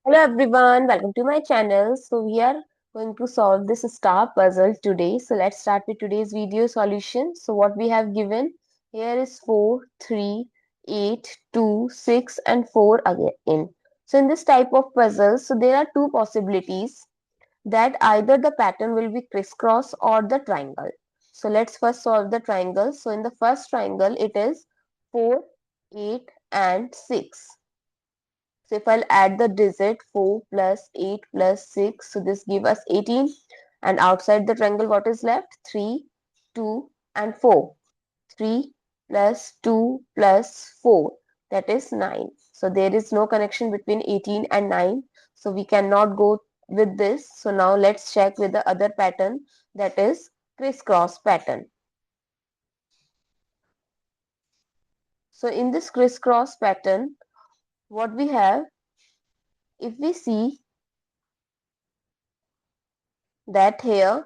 Hello everyone, welcome to my channel. So we are going to solve this star puzzle today. So let's start with today's video solution. So what we have given here is 4, 3, 8, 2, 6 and 4 again. So in this type of puzzle, so there are two possibilities that either the pattern will be crisscross or the triangle. So let's first solve the triangle. So in the first triangle, it is 4, 8 and 6. So if I'll add the digit 4 plus 8 plus 6, so this give us 18. And outside the triangle, what is left? 3, 2 and 4. 3 plus 2 plus 4, that is 9. So there is no connection between 18 and 9. So we cannot go with this. So now let's check with the other pattern, that is crisscross pattern. So in this crisscross pattern, what we have, if we see that here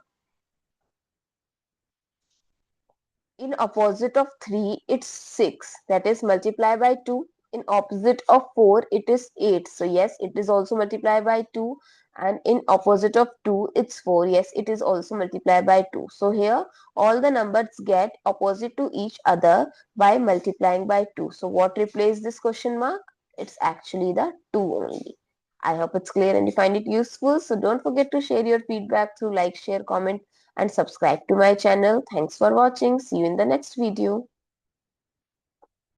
in opposite of 3, it's 6. That is multiply by 2. In opposite of 4, it is 8. So yes, it is also multiply by 2. And in opposite of 2, it's 4. Yes, it is also multiply by 2. So here, all the numbers get opposite to each other by multiplying by 2. So what replaces this question mark? It's actually the 2 only. I hope it's clear and you find it useful. So don't forget to share your feedback through like, share, comment and subscribe to my channel. Thanks for watching. See you in the next video.